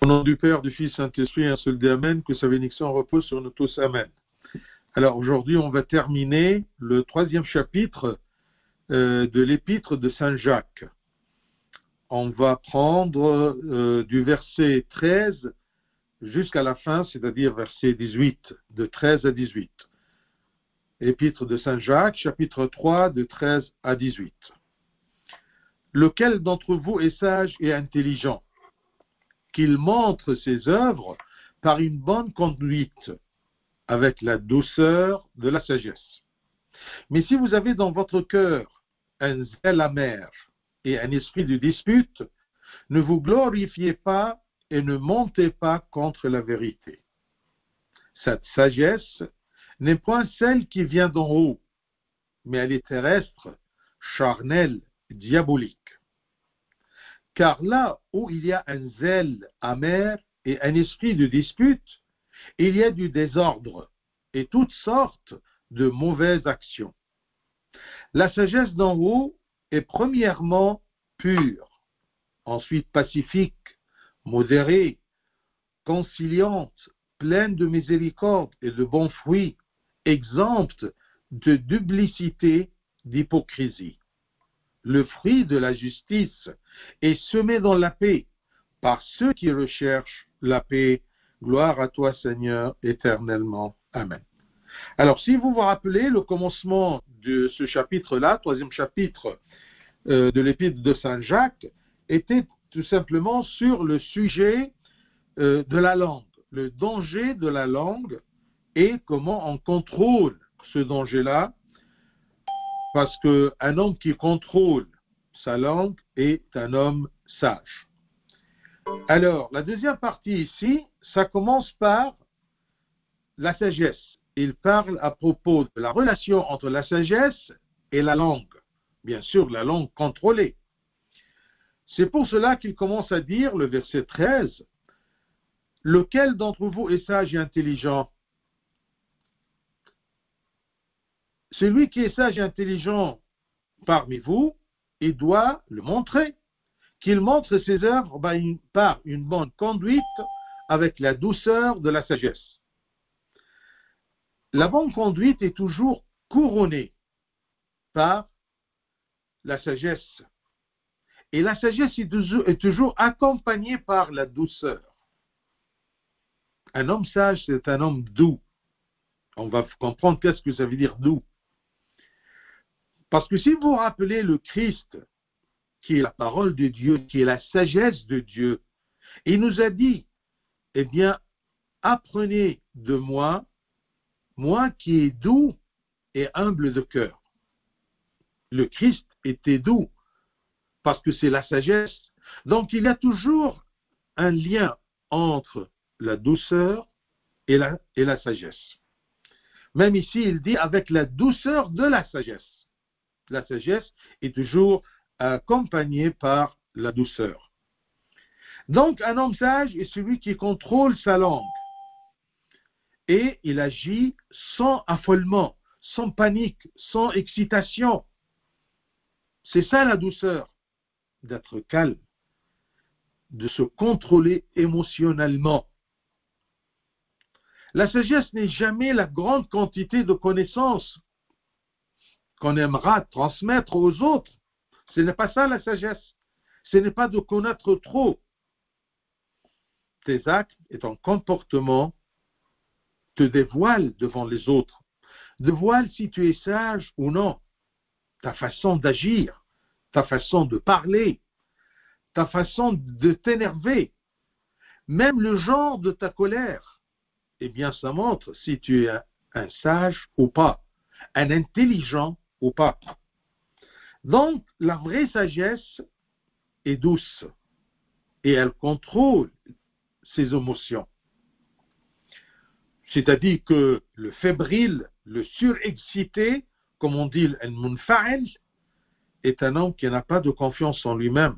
Au nom du Père, du Fils, Saint-Esprit, un seul Dieu, Amen, que sa bénédiction repose sur nous tous, Amen. Alors aujourd'hui, on va terminer le 3e chapitre de l'épître de Saint Jacques. On va prendre du verset 13 jusqu'à la fin, c'est-à-dire verset 18, de 13 à 18. Épître de Saint Jacques, chapitre 3, de 13 à 18. Lequel d'entre vous est sage et intelligent, qu'il montre ses œuvres par une bonne conduite, avec la douceur de la sagesse. Mais si vous avez dans votre cœur un zèle amer et un esprit de dispute, ne vous glorifiez pas et ne montez pas contre la vérité. Cette sagesse n'est point celle qui vient d'en haut, mais elle est terrestre, charnelle, diabolique. Car là où il y a un zèle amer et un esprit de dispute, il y a du désordre et toutes sortes de mauvaises actions. La sagesse d'en haut est premièrement pure, ensuite pacifique, modérée, conciliante, pleine de miséricorde et de bons fruits, exempte de duplicité, d'hypocrisie. Le fruit de la justice est semé dans la paix par ceux qui recherchent la paix. Gloire à toi, Seigneur, éternellement. Amen. Alors, si vous vous rappelez, le commencement de ce chapitre-là, 3e chapitre de l'épître de Saint Jacques, était tout simplement sur le sujet de la langue, le danger de la langue et comment on contrôle ce danger-là, parce qu'un homme qui contrôle sa langue est un homme sage. Alors, la deuxième partie ici, ça commence par la sagesse. Il parle à propos de la relation entre la sagesse et la langue. Bien sûr, la langue contrôlée. C'est pour cela qu'il commence à dire, le verset 13, « Lequel d'entre vous est sage et intelligent ?» Celui qui est sage et intelligent parmi vous, il doit le montrer. Qu'il montre ses œuvres par une bonne conduite avec la douceur de la sagesse. La bonne conduite est toujours couronnée par la sagesse. Et la sagesse est toujours accompagnée par la douceur. Un homme sage, c'est un homme doux. On va comprendre qu'est-ce que ça veut dire doux. Parce que si vous vous rappelez le Christ, qui est la parole de Dieu, qui est la sagesse de Dieu, il nous a dit, eh bien, apprenez de moi, moi qui est doux et humble de cœur. Le Christ était doux, parce que c'est la sagesse. Donc il y a toujours un lien entre la douceur et la sagesse. Même ici, il dit avec la douceur de la sagesse. La sagesse est toujours accompagnée par la douceur. Donc, un homme sage est celui qui contrôle sa langue. Et il agit sans affolement, sans panique, sans excitation. C'est ça la douceur, d'être calme, de se contrôler émotionnellement. La sagesse n'est jamais la grande quantité de connaissances qu'on aimera transmettre aux autres. Ce n'est pas ça la sagesse. Ce n'est pas de connaître trop. Tes actes et ton comportement te dévoilent devant les autres. Dévoilent si tu es sage ou non. Ta façon d'agir, ta façon de parler, ta façon de t'énerver, même le genre de ta colère. Eh bien, ça montre si tu es un sage ou pas, un intelligent ou pas. Donc, la vraie sagesse est douce et elle contrôle ses émotions. C'est-à-dire que le fébrile, le surexcité, comme on dit al-munfa'il, est un homme qui n'a pas de confiance en lui-même.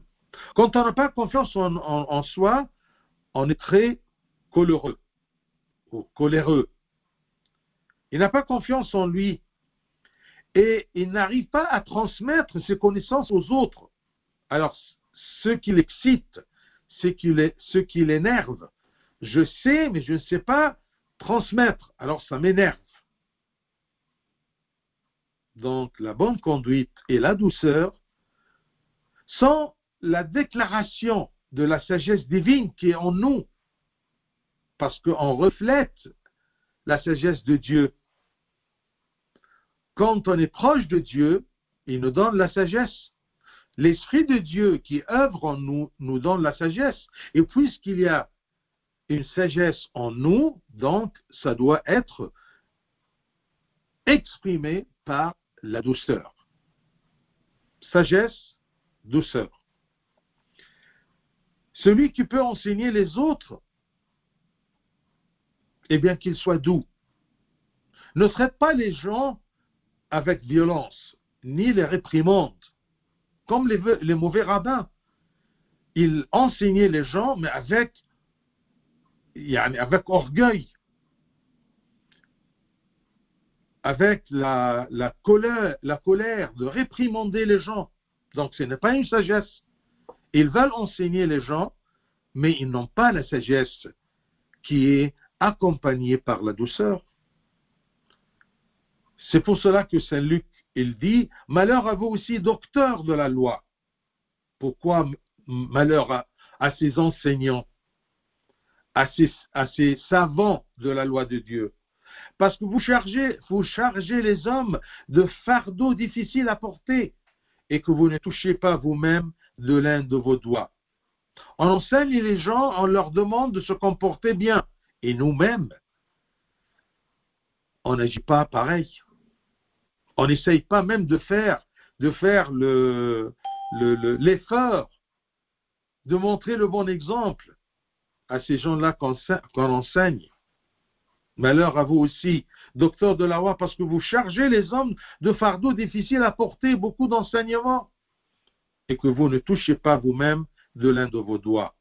Quand on n'a pas confiance en soi, on est très coléreux ou coléreux. Il n'a pas confiance en lui et il n'arrive pas à transmettre ses connaissances aux autres. Alors, ce qui l'excite, ce qui l'énerve. Je sais, mais je ne sais pas transmettre. Alors ça m'énerve. Donc la bonne conduite et la douceur sont la déclaration de la sagesse divine qui est en nous, parce qu'on reflète la sagesse de Dieu. Quand on est proche de Dieu, il nous donne la sagesse. L'Esprit de Dieu qui œuvre en nous nous donne la sagesse. Et puisqu'il y a une sagesse en nous, donc ça doit être exprimé par la douceur. Sagesse, douceur. Celui qui peut enseigner les autres, eh bien qu'il soit doux. Ne traite pas les gens avec violence, ni les réprimande. Comme les mauvais rabbins. Ils enseignaient les gens, mais avec orgueil. Avec la colère de réprimander les gens. Donc ce n'est pas une sagesse. Ils veulent enseigner les gens, mais ils n'ont pas la sagesse qui est accompagnée par la douceur. C'est pour cela que Saint Luc, il dit, « Malheur à vous aussi, docteurs de la loi. » Pourquoi malheur à ces enseignants, à ces savants de la loi de Dieu? Parce que vous chargez les hommes de fardeaux difficiles à porter et que vous ne touchez pas vous-même de l'un de vos doigts. On enseigne les gens, on leur demande de se comporter bien. Et nous-mêmes, on n'agit pas pareil. On n'essaye pas même de faire l'effort de montrer le bon exemple à ces gens-là qu'on enseigne. Malheur à vous aussi, docteurs de la loi, parce que vous chargez les hommes de fardeaux difficiles à porter, beaucoup d'enseignements, et que vous ne touchez pas vous-même de l'un de vos doigts.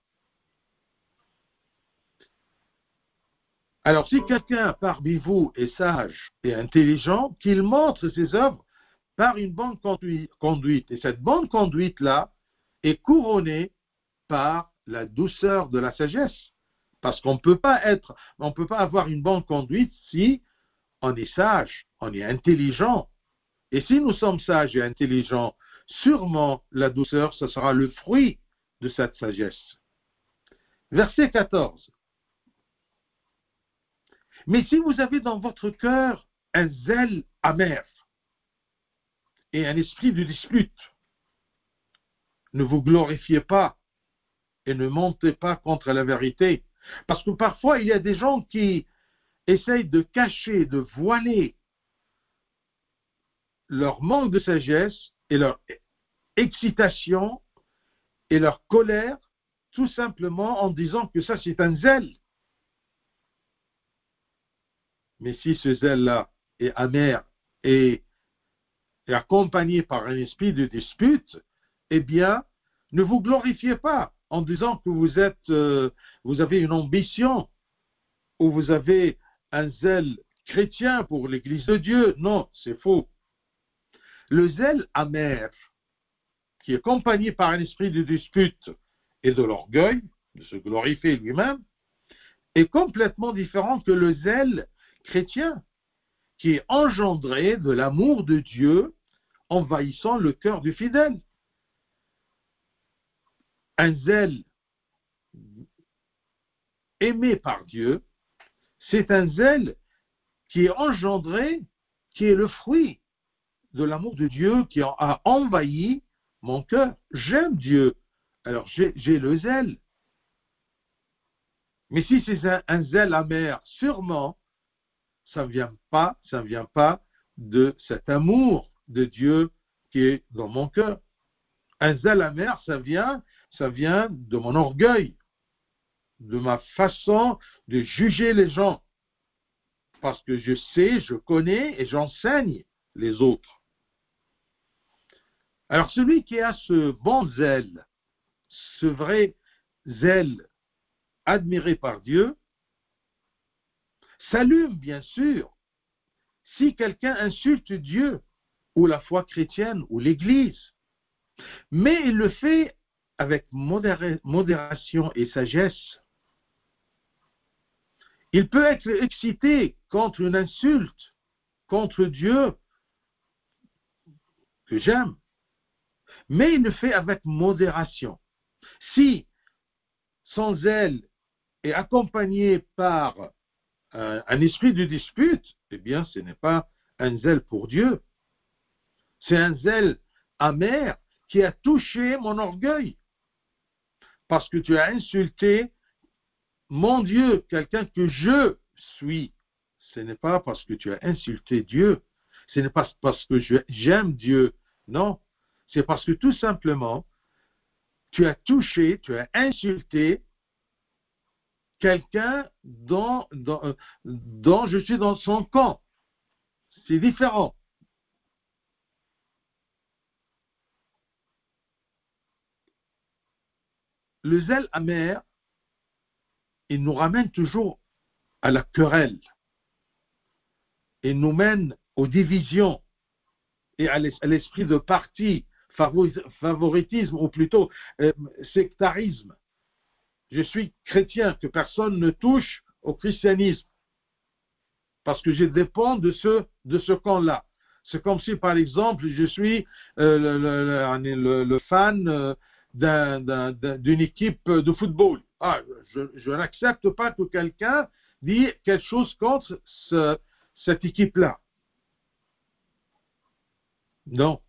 Alors, si quelqu'un parmi vous est sage et intelligent, qu'il montre ses œuvres par une bonne conduite. Et cette bonne conduite-là est couronnée par la douceur de la sagesse. Parce qu'on ne peut pas avoir une bonne conduite si on est sage, on est intelligent. Et si nous sommes sages et intelligents, sûrement la douceur, ce sera le fruit de cette sagesse. Verset 14. Mais si vous avez dans votre cœur un zèle amer et un esprit de dispute, ne vous glorifiez pas et ne montez pas contre la vérité. Parce que parfois, il y a des gens qui essayent de cacher, de voiler leur manque de sagesse et leur excitation et leur colère, tout simplement en disant que ça, c'est un zèle. Mais si ce zèle-là est amer et accompagné par un esprit de dispute, eh bien, ne vous glorifiez pas en disant que vous avez une ambition ou vous avez un zèle chrétien pour l'Église de Dieu. Non, c'est faux. Le zèle amer, qui est accompagné par un esprit de dispute et de l'orgueil, de se glorifier lui-même, est complètement différent que le zèle chrétien, qui est engendré de l'amour de Dieu envahissant le cœur du fidèle. Un zèle aimé par Dieu, c'est un zèle qui est engendré, qui est le fruit de l'amour de Dieu qui a envahi mon cœur. J'aime Dieu, alors j'ai le zèle. Mais si c'est un zèle amer, sûrement, ça ne vient pas de cet amour de Dieu qui est dans mon cœur. Un zèle amer, ça vient de mon orgueil, de ma façon de juger les gens. Parce que je sais, je connais et j'enseigne les autres. Alors celui qui a ce bon zèle, ce vrai zèle admiré par Dieu, s'allume bien sûr si quelqu'un insulte Dieu ou la foi chrétienne ou l'Église. Mais il le fait avec modération et sagesse. Il peut être excité contre une insulte, contre Dieu que j'aime, mais il le fait avec modération. Si son zèle est accompagné par un esprit de dispute, eh bien ce n'est pas un zèle pour Dieu. C'est un zèle amer qui a touché mon orgueil. Parce que tu as insulté mon Dieu, quelqu'un que je suis. Ce n'est pas parce que tu as insulté Dieu. Ce n'est pas parce que j'aime Dieu. Non. C'est parce que tout simplement, tu as touché, tu as insulté quelqu'un dont je suis dans son camp. C'est différent. Le zèle amer, il nous ramène toujours à la querelle. Il nous mène aux divisions et à l'esprit de parti, favoritisme ou plutôt sectarisme. Je suis chrétien, que personne ne touche au christianisme parce que je dépends de ce camp-là. C'est comme si, par exemple, je suis le fan d'une équipe de football. Ah, je n'accepte pas que quelqu'un dise quelque chose contre cette équipe-là. Non,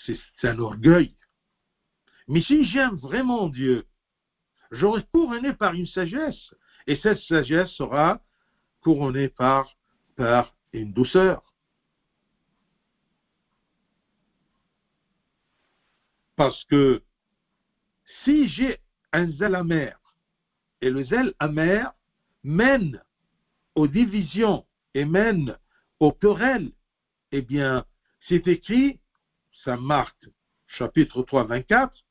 c'est un orgueil. Mais si j'aime vraiment Dieu, j'aurai couronné par une sagesse. Et cette sagesse sera couronnée par une douceur. Parce que si j'ai un zèle amer, et le zèle amer mène aux divisions et mène aux querelles, eh bien, c'est écrit, ça marque, chapitre 3, 24,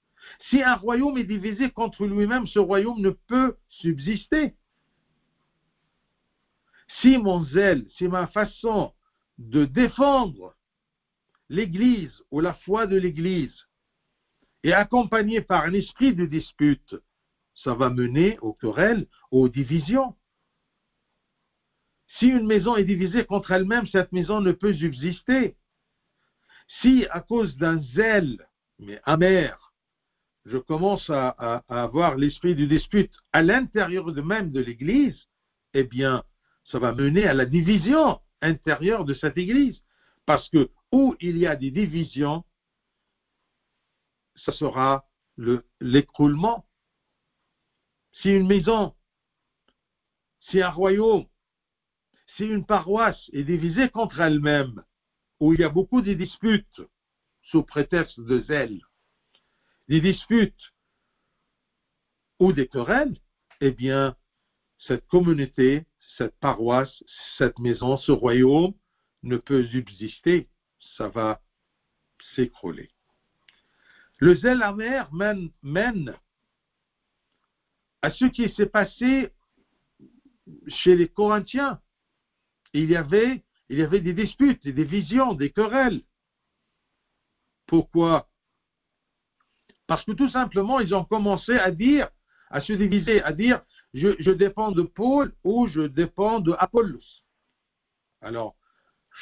si un royaume est divisé contre lui-même, ce royaume ne peut subsister. Si mon zèle, si ma façon de défendre l'Église ou la foi de l'Église est accompagnée par un esprit de dispute, ça va mener aux querelles, aux divisions. Si une maison est divisée contre elle-même, cette maison ne peut subsister. Si, à cause d'un zèle, mais amer, je commence à avoir l'esprit de dispute à l'intérieur même de l'Église, eh bien, ça va mener à la division intérieure de cette Église. Parce que où il y a des divisions, ça sera l'écroulement. Si une maison, si un royaume, si une paroisse est divisée contre elle-même, où il y a beaucoup de disputes sous prétexte de zèle, des disputes ou des querelles, eh bien, cette communauté, cette paroisse, cette maison, ce royaume ne peut subsister. Ça va s'écrouler. Le zèle amer mène à ce qui s'est passé chez les Corinthiens. Il y avait des disputes, des divisions, des querelles. Pourquoi? Parce que tout simplement, ils ont commencé à se diviser, à dire, je dépends de Paul ou je dépends de Apollos. Alors,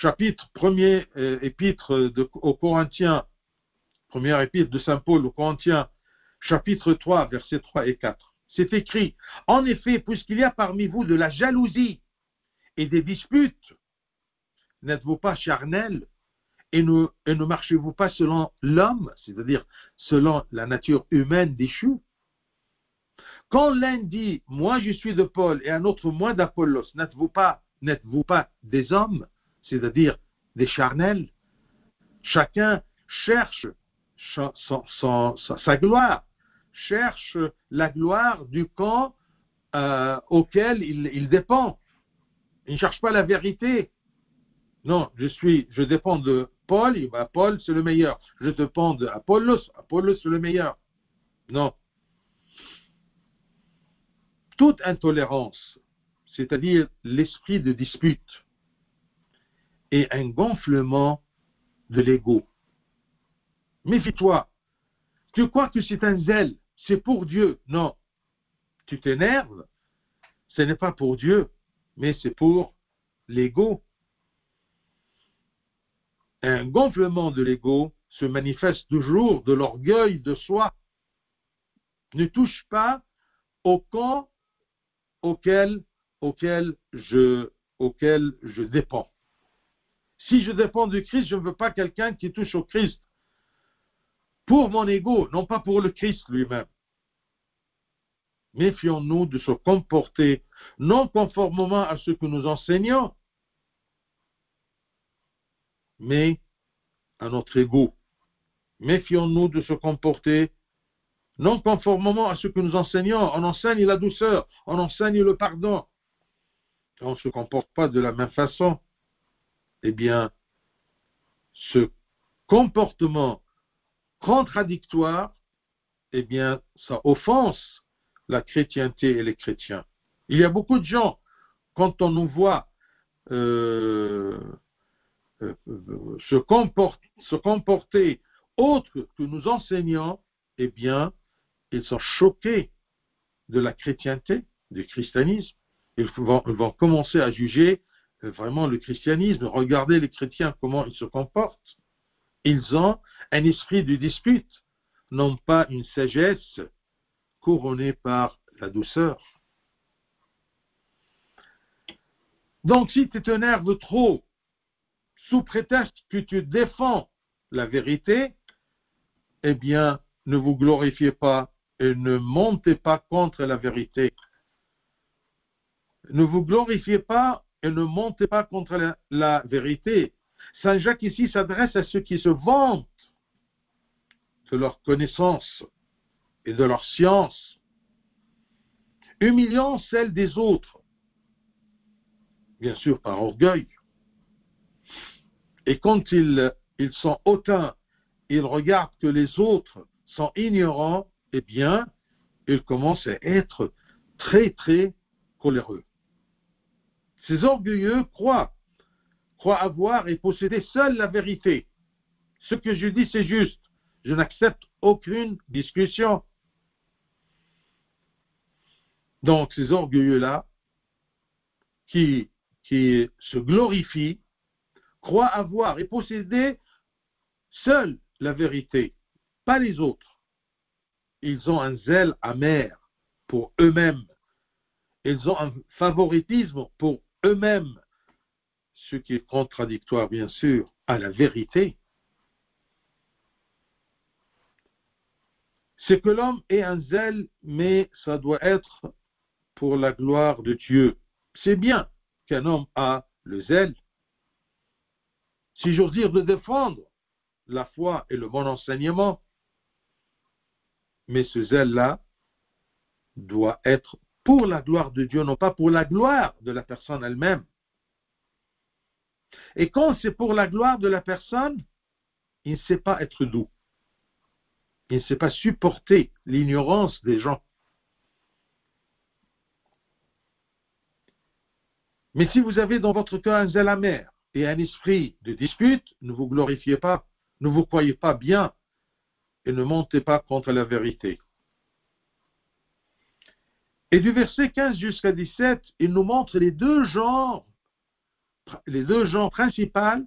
chapitre 1er épître aux Corinthiens, première épître de Saint Paul aux Corinthiens, chapitre 3, versets 3 et 4. C'est écrit, en effet, puisqu'il y a parmi vous de la jalousie et des disputes, n'êtes-vous pas charnels et ne marchez-vous pas selon l'homme, c'est-à-dire selon la nature humaine déchue? Quand l'un dit, moi je suis de Paul, et un autre, moi d'Apollos, n'êtes-vous pas des hommes, c'est-à-dire des charnels? Chacun cherche sa gloire, cherche la gloire du camp auquel il dépend. Il ne cherche pas la vérité. Non, je dépends de Paul, et ben Paul c'est le meilleur. Je dépends d'Apollos, Apollos c'est le meilleur. Non. Toute intolérance, c'est-à-dire l'esprit de dispute, est un gonflement de l'ego. Méfie-toi, Tu crois que c'est un zèle, c'est pour Dieu. Non. Tu t'énerves, ce n'est pas pour Dieu, mais c'est pour l'ego. Un gonflement de l'ego se manifeste toujours de l'orgueil de soi. Ne touche pas au camp auquel je dépends. Si je dépends du Christ, je ne veux pas quelqu'un qui touche au Christ pour mon ego, non pas pour le Christ lui-même. Méfions-nous de se comporter non conformément à ce que nous enseignons, mais à notre ego. Méfions-nous de se comporter non conformément à ce que nous enseignons. On enseigne la douceur, on enseigne le pardon. On ne se comporte pas de la même façon. Eh bien, ce comportement contradictoire, eh bien, ça offense la chrétienté et les chrétiens. Il y a beaucoup de gens, quand on nous voit se comporter autre que nous enseignons, eh bien, ils sont choqués de la chrétienté, du christianisme. Ils vont commencer à juger vraiment le christianisme. Regardez les chrétiens, comment ils se comportent. Ils ont un esprit de dispute, non pas une sagesse couronnée par la douceur. Donc, si tu t'énerves trop, sous prétexte que tu défends la vérité, eh bien, ne vous glorifiez pas et ne montez pas contre la vérité. Ne vous glorifiez pas et ne montez pas contre la vérité. Saint Jacques ici s'adresse à ceux qui se vantent de leur connaissance et de leur science, humiliant celle des autres, bien sûr par orgueil. Et quand ils sont hautains, ils regardent que les autres sont ignorants, eh bien, ils commencent à être très, très coléreux. Ces orgueilleux croient avoir et posséder seule la vérité. Ce que je dis, c'est juste. Je n'accepte aucune discussion. Donc, ces orgueilleux-là, qui se glorifient, croient avoir et posséder seule la vérité, pas les autres. Ils ont un zèle amer pour eux-mêmes. Ils ont un favoritisme pour eux-mêmes, ce qui est contradictoire, bien sûr, à la vérité. C'est que l'homme ait un zèle, mais ça doit être pour la gloire de Dieu. C'est bien qu'un homme a le zèle, si j'ose dire, de défendre la foi et le bon enseignement, mais ce zèle-là doit être pour la gloire de Dieu, non pas pour la gloire de la personne elle-même. Et quand c'est pour la gloire de la personne, il ne sait pas être doux. Il ne sait pas supporter l'ignorance des gens. Mais si vous avez dans votre cœur un zèle amer et un esprit de dispute, ne vous glorifiez pas, ne vous croyez pas bien et ne montez pas contre la vérité. Et du verset 15 jusqu'à 17, il nous montre les deux genres principaux,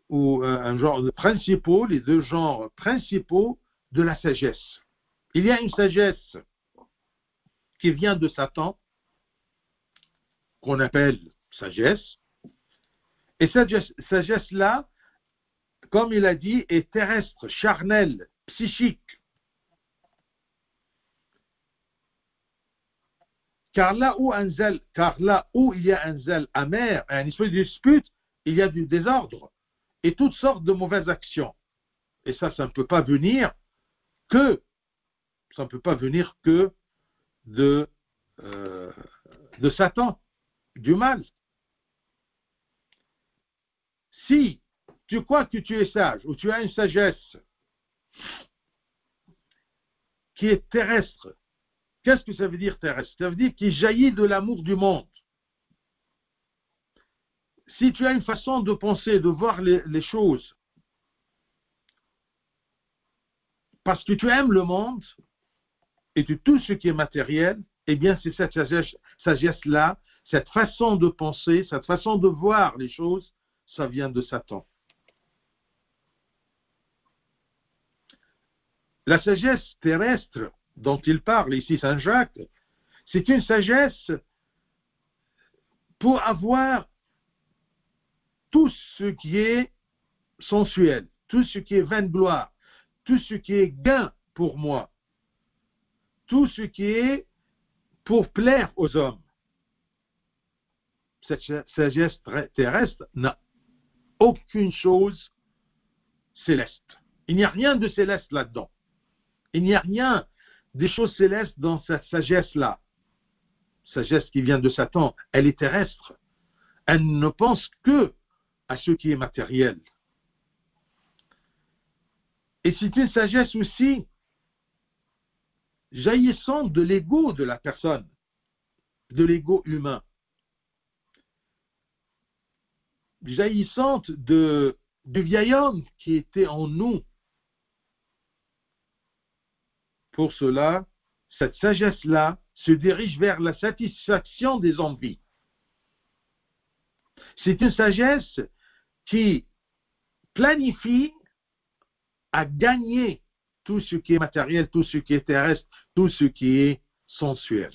ou un genre de principaux, les deux genres principaux de la sagesse. Il y a une sagesse qui vient de Satan, qu'on appelle sagesse, et cette sagesse-là, comme il a dit, est terrestre, charnelle, psychique. Car là où il y a un zèle amer, un esprit de dispute, il y a du désordre et toutes sortes de mauvaises actions. Et ça ne peut pas venir que de Satan, du mal. Si tu crois que tu es sage ou tu as une sagesse qui est terrestre, qu'est-ce que ça veut dire terrestre? Ça veut dire qu'il jaillit de l'amour du monde. Si tu as une façon de penser, de voir les choses parce que tu aimes le monde et tout ce qui est matériel, eh bien c'est cette sagesse-là, cette façon de penser, cette façon de voir les choses, ça vient de Satan. La sagesse terrestre dont il parle ici Saint Jacques, c'est une sagesse pour avoir tout ce qui est sensuel, tout ce qui est vain de gloire, tout ce qui est gain pour moi, tout ce qui est pour plaire aux hommes. Cette sagesse terrestre n'a aucune chose céleste. Il n'y a rien de céleste là-dedans. Il n'y a rien des choses célestes dans cette sagesse-là. Sagesse qui vient de Satan, elle est terrestre. Elle ne pense que à ce qui est matériel. Et c'est une sagesse aussi jaillissante de l'ego de la personne, de l'ego humain. Jaillissante du vieil homme qui était en nous. Pour cela, cette sagesse-là se dirige vers la satisfaction des envies. C'est une sagesse qui planifie à gagner tout ce qui est matériel, tout ce qui est terrestre, tout ce qui est sensuel.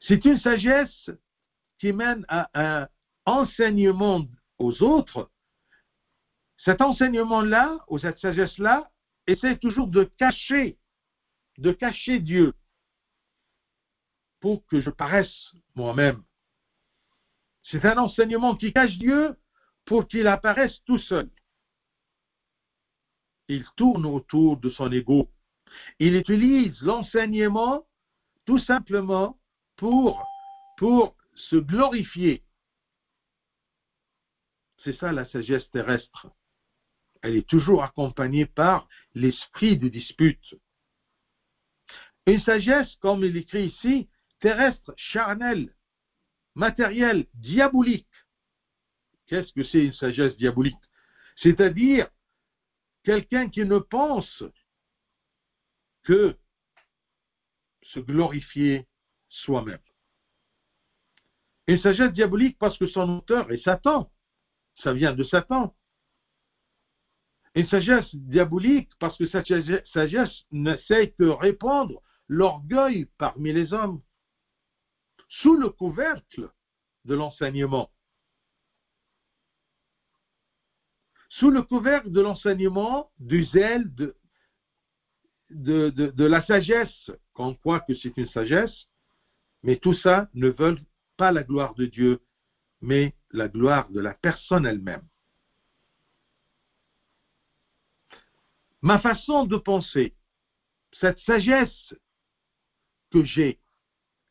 C'est une sagesse qui mène à un enseignement aux autres. Cet enseignement-là, ou cette sagesse-là, essaie toujours de cacher Dieu pour que je paraisse moi-même. C'est un enseignement qui cache Dieu pour qu'il apparaisse tout seul. Il tourne autour de son ego. Il utilise l'enseignement tout simplement pour se glorifier. C'est ça la sagesse terrestre. Elle est toujours accompagnée par l'esprit de dispute. Une sagesse, comme il écrit ici, terrestre, charnelle, matérielle, diabolique. Qu'est-ce que c'est une sagesse diabolique? C'est-à-dire quelqu'un qui ne pense que se glorifier soi-même. Une sagesse diabolique parce que son auteur est Satan. Ça vient de Satan. Une sagesse diabolique parce que cette sagesse ne sait que répandre l'orgueil parmi les hommes, sous le couvercle de l'enseignement. Sous le couvercle de l'enseignement, du zèle, de la sagesse, qu'on croit que c'est une sagesse, mais tout ça ne veut pas la gloire de Dieu, mais la gloire de la personne elle-même. Ma façon de penser, cette sagesse que j'ai,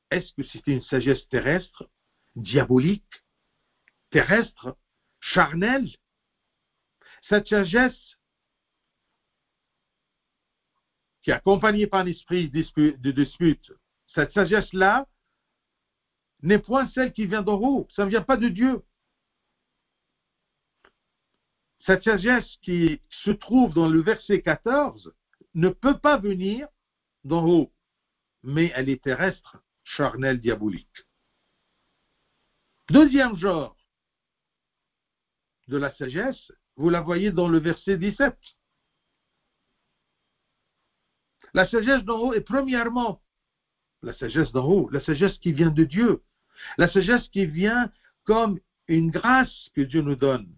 est-ce que c'est une sagesse terrestre, diabolique, terrestre, charnelle? Cette sagesse qui est accompagnée par un esprit de dispute, cette sagesse-là n'est point celle qui vient d'en haut, ça ne vient pas de Dieu. Cette sagesse qui se trouve dans le verset 14 ne peut pas venir d'en haut, mais elle est terrestre, charnelle, diabolique. Deuxième genre de la sagesse, vous la voyez dans le verset 17. La sagesse d'en haut est premièrement la sagesse d'en haut, la sagesse qui vient de Dieu, la sagesse qui vient comme une grâce que Dieu nous donne.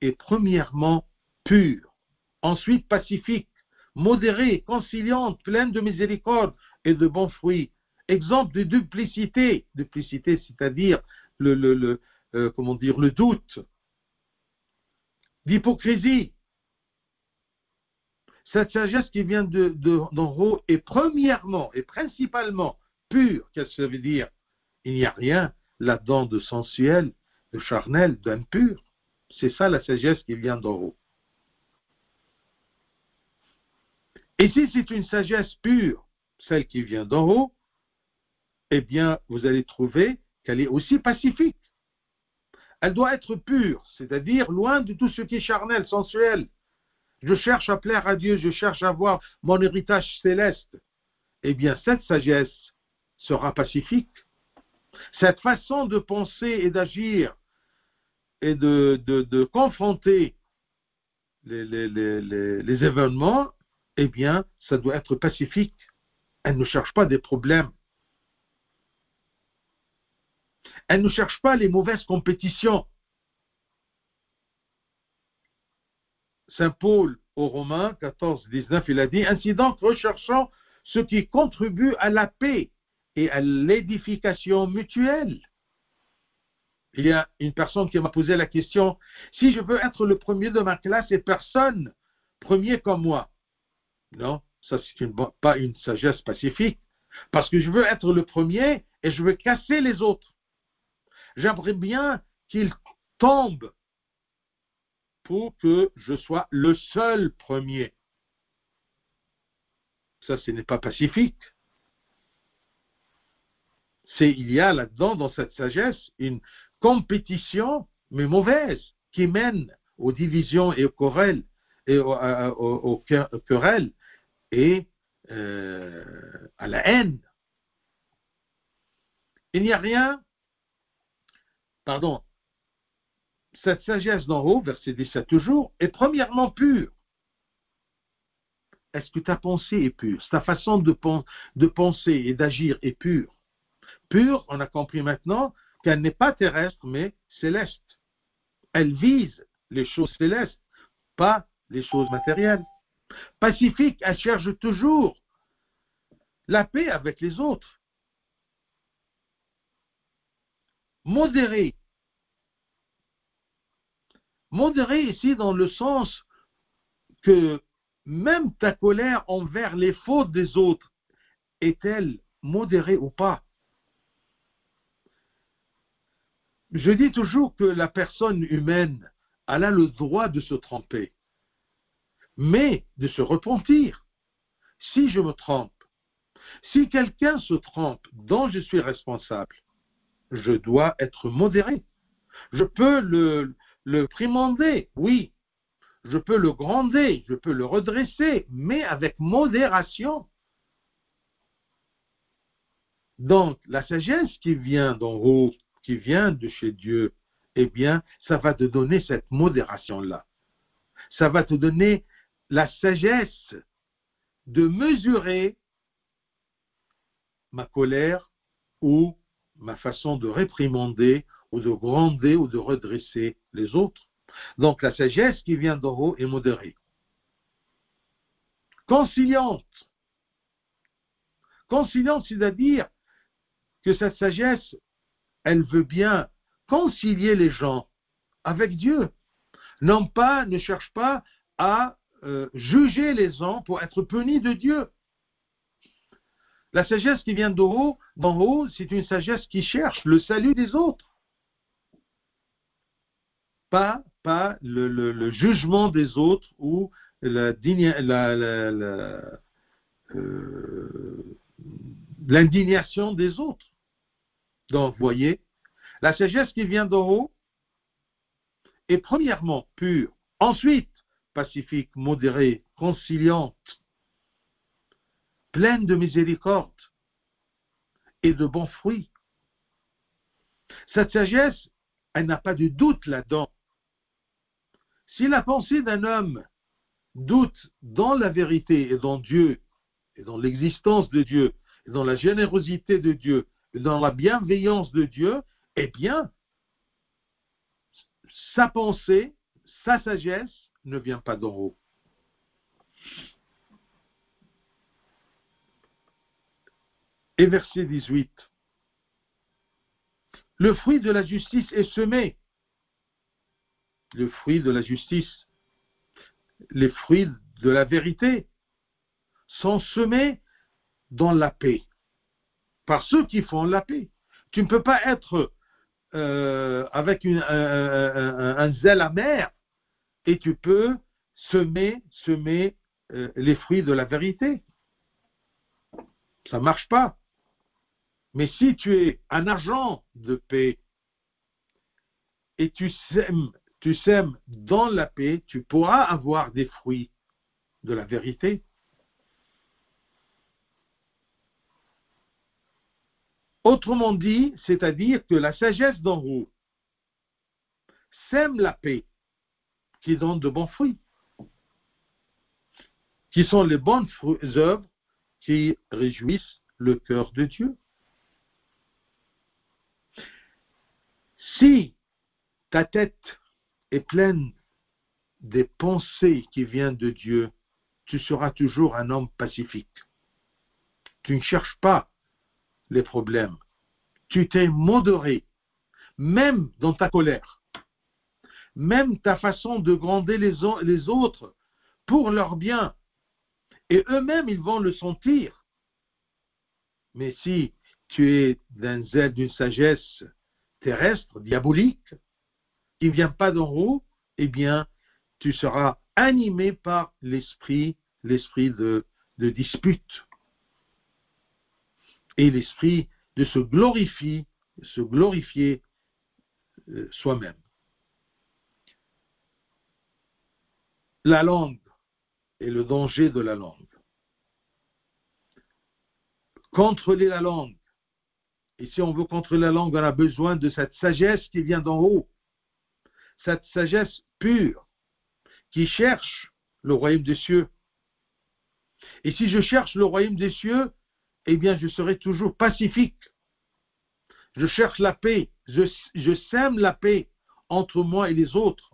Et premièrement pure, ensuite pacifique, modérée, conciliante, pleine de miséricorde et de bons fruits, exemple de duplicité, c'est-à-dire le doute, d'hypocrisie. Cette sagesse qui vient d'en haut est premièrement et principalement pure. Qu'est-ce que ça veut dire? Il n'y a rien là-dedans de sensuel, de charnel, d'impur. C'est ça la sagesse qui vient d'en haut. Et si c'est une sagesse pure, celle qui vient d'en haut, eh bien, vous allez trouver qu'elle est aussi pacifique. Elle doit être pure, c'est-à-dire loin de tout ce qui est charnel, sensuel. Je cherche à plaire à Dieu, je cherche à avoir mon héritage céleste. Eh bien, cette sagesse sera pacifique. Cette façon de penser et d'agir et de confronter les événements, eh bien, ça doit être pacifique. Elle ne cherche pas des problèmes. Elle ne cherche pas les mauvaises compétitions. Saint Paul aux Romains 14, 19, il a dit, ainsi donc, recherchons ce qui contribue à la paix et à l'édification mutuelle. Il y a une personne qui m'a posé la question, si je veux être le premier de ma classe et personne premier comme moi. Non, ça c'est pas une sagesse pacifique, parce que je veux être le premier et je veux casser les autres. J'aimerais bien qu'ils tombent pour que je sois le seul premier. Ça, ce n'est pas pacifique. Il y a là-dedans, dans cette sagesse, une compétition, mais mauvaise, qui mène aux divisions et aux querelles, et à la haine. Il n'y a rien, cette sagesse d'en haut, verset 17 toujours, est premièrement pure. Est-ce que ta pensée est pure? Ta façon de penser et d'agir est pure? Pure, on a compris maintenant qu'elle n'est pas terrestre, mais céleste. Elle vise les choses célestes, pas les choses matérielles. Pacifique, elle cherche toujours la paix avec les autres. Modérée. Modérée ici dans le sens que même ta colère envers les fautes des autres est-elle modérée ou pas? Je dis toujours que la personne humaine, elle a le droit de se tromper, mais de se repentir. Si je me trompe, si quelqu'un se trompe dont je suis responsable, je dois être modéré. Je peux le primander, oui. Je peux le gronder, je peux le redresser, mais avec modération. Donc, la sagesse qui vient d'en haut, qui vient de chez Dieu, eh bien, ça va te donner cette modération-là. Ça va te donner la sagesse de mesurer ma colère ou ma façon de réprimander ou de gronder ou de redresser les autres. Donc, la sagesse qui vient d'en haut est modérée. Conciliante. Conciliante, c'est-à-dire que cette sagesse, elle veut bien concilier les gens avec Dieu. Ne cherche pas à juger les gens pour être punis de Dieu. La sagesse qui vient d'en haut, c'est une sagesse qui cherche le salut des autres. Pas le jugement des autres ou l'indignation des autres. Donc, voyez, la sagesse qui vient d'en haut est premièrement pure, ensuite pacifique, modérée, conciliante, pleine de miséricorde et de bons fruits. Cette sagesse, elle n'a pas de doute là-dedans. Si la pensée d'un homme doute dans la vérité et dans Dieu, et dans l'existence de Dieu, et dans la générosité de Dieu, et dans la bienveillance de Dieu, eh bien, sa pensée, sa sagesse ne vient pas d'en haut. Et verset 18. Le fruit de la justice est semé. Le fruit de la justice, les fruits de la vérité sont semés dans la paix, par ceux qui font la paix. Tu ne peux pas être avec un zèle amer et tu peux semer les fruits de la vérité. Ça ne marche pas. Mais si tu es un agent de paix, et tu sèmes dans la paix, tu pourras avoir des fruits de la vérité. Autrement dit, c'est-à-dire que la sagesse d'en haut sème la paix qui donne de bons fruits, qui sont les bonnes œuvres qui réjouissent le cœur de Dieu. Si ta tête est pleine des pensées qui viennent de Dieu, tu seras toujours un homme pacifique. Tu ne cherches pas les problèmes. Tu t'es modéré, même dans ta colère, même ta façon de gronder les autres pour leur bien. Et eux-mêmes, ils vont le sentir. Mais si tu es d'un zèle, d'une sagesse terrestre, diabolique, qui ne vient pas d'en haut, eh bien, tu seras animé par l'esprit de dispute et l'esprit de se glorifier soi-même. La langue et le danger de la langue. Contrôler la langue. Et si on veut contrôler la langue, on a besoin de cette sagesse qui vient d'en haut. Cette sagesse pure qui cherche le royaume des cieux. Et si je cherche le royaume des cieux, eh bien, je serai toujours pacifique. Je cherche la paix. Je sème la paix entre moi et les autres.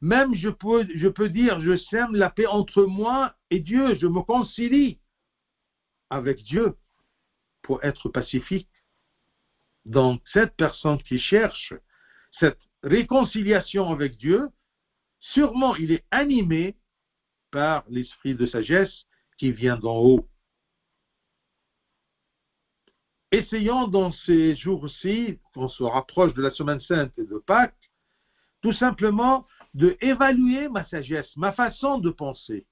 Même je peux dire, je sème la paix entre moi et Dieu. Je me concilie avec Dieu pour être pacifique. Donc, cette personne qui cherche cette réconciliation avec Dieu, sûrement il est animé par l'esprit de sagesse qui vient d'en haut. Essayons dans ces jours-ci, qu'on se rapproche de la Semaine Sainte et de Pâques, tout simplement de évaluer ma sagesse, ma façon de penser.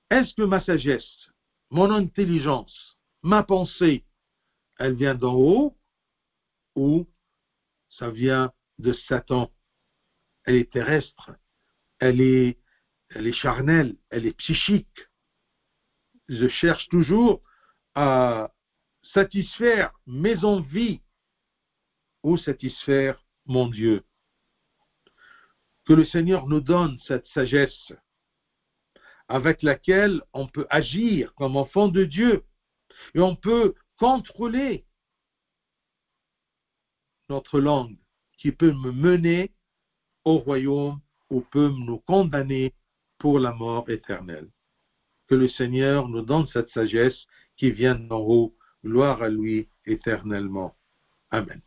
Est-ce que ma sagesse, mon intelligence, ma pensée, elle vient d'en haut ou ça vient de Satan? Elle est terrestre, elle est charnelle, elle est psychique. Je cherche toujours à satisfaire mes envies ou satisfaire mon Dieu. Que le Seigneur nous donne cette sagesse avec laquelle on peut agir comme enfant de Dieu et on peut contrôler notre langue qui peut me mener au royaume ou peut nous condamner pour la mort éternelle. Que le Seigneur nous donne cette sagesse qui vient d'en haut. Gloire à lui éternellement. Amen.